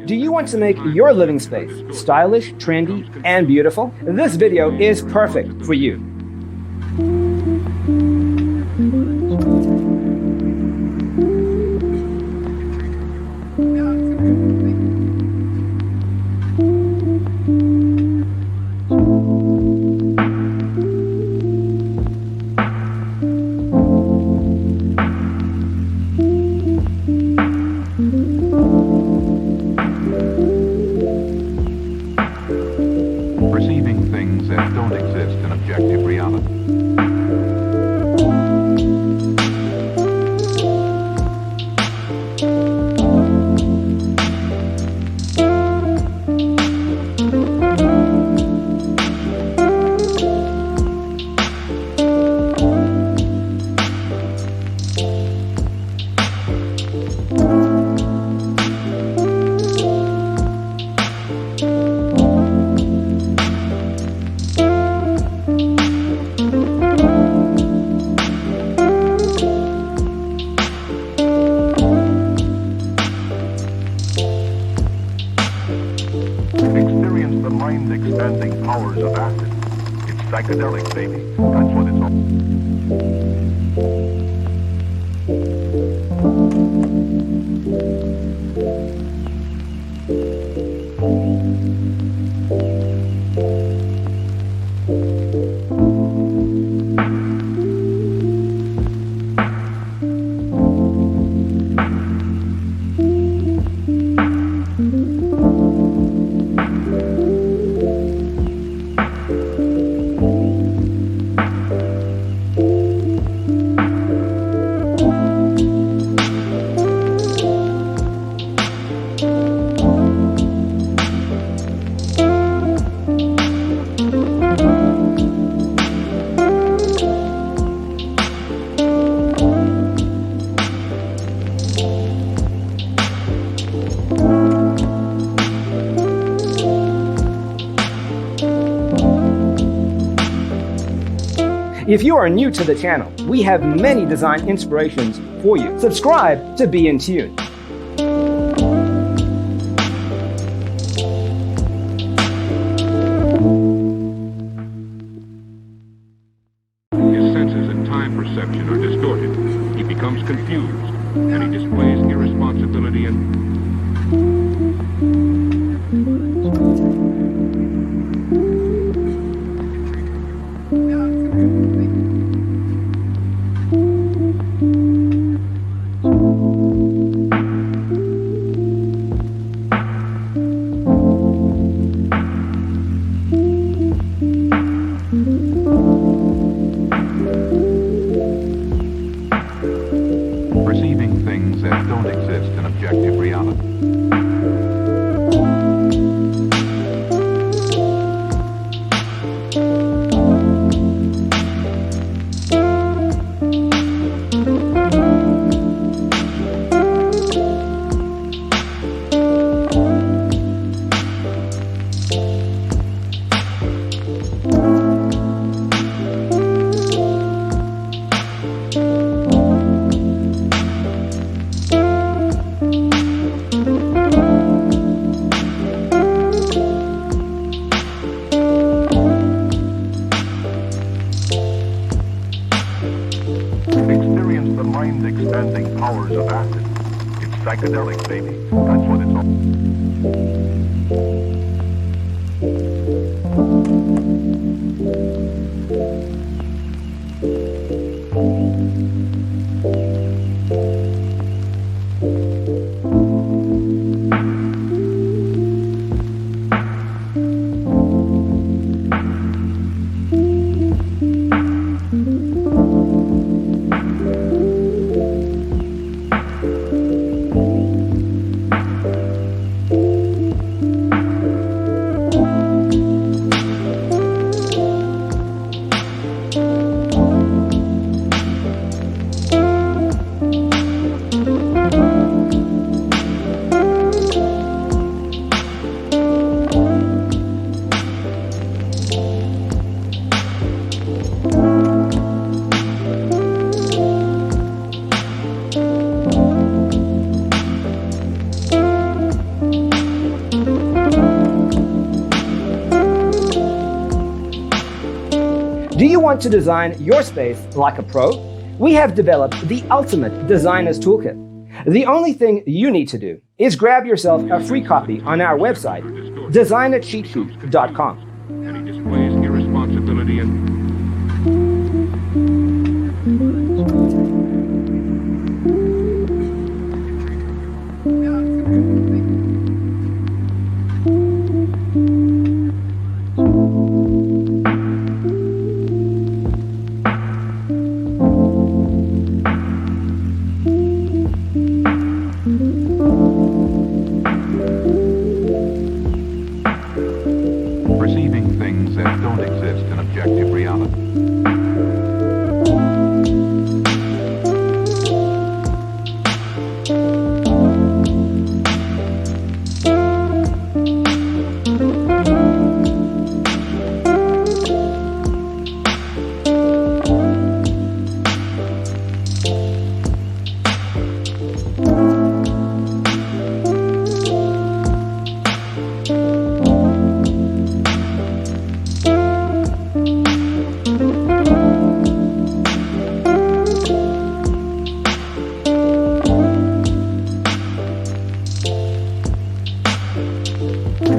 Do you want to make your living space stylish, trendy, and beautiful? This video is perfect for you. Perceiving things that don't exist in objective reality. Experience the mind-expanding powers of acid. It's psychedelic, baby. That's what it's all. If you are new to the channel, we have many design inspirations for you. Subscribe to be in tune. His senses and time perception are distorted. He becomes confused, and he displays irresponsibility and... perceiving things that don't exist in objective reality. Experience the mind-expanding powers of acid. It's psychedelic, baby. That's what it's all. Want to design your space like a pro? We have developed the ultimate designer's toolkit. The only thing you need to do is grab yourself a free copy on our website, designercheatsheet.com. And he displays irresponsibility and perceiving things that don't exist in objective reality.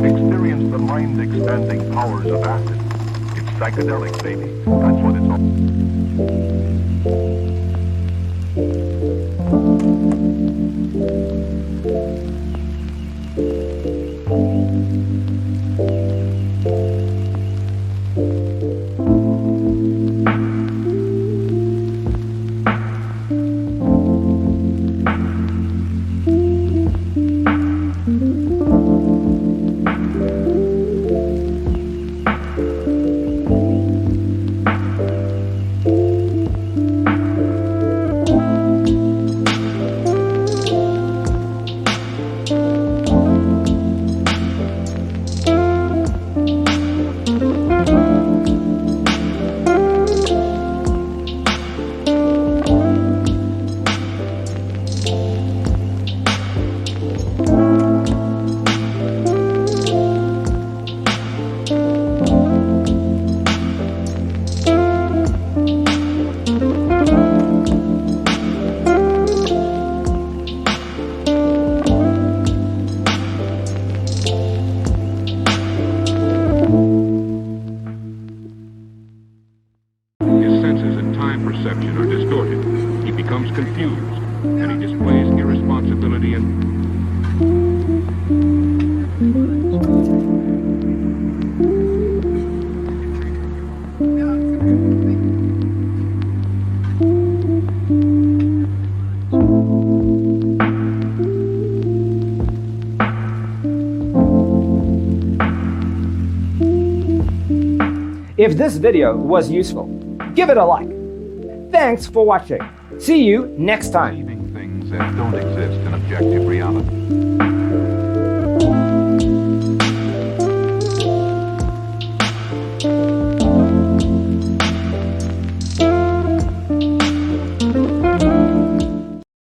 Experience the mind-expanding powers of acid. It's psychedelic, baby. That's what it's all. Perception are distorted. He becomes confused, and he displays irresponsibility and If this video was useful, give it a like. Thanks for watching. See you next time. perceiving things that don't exist in objective reality.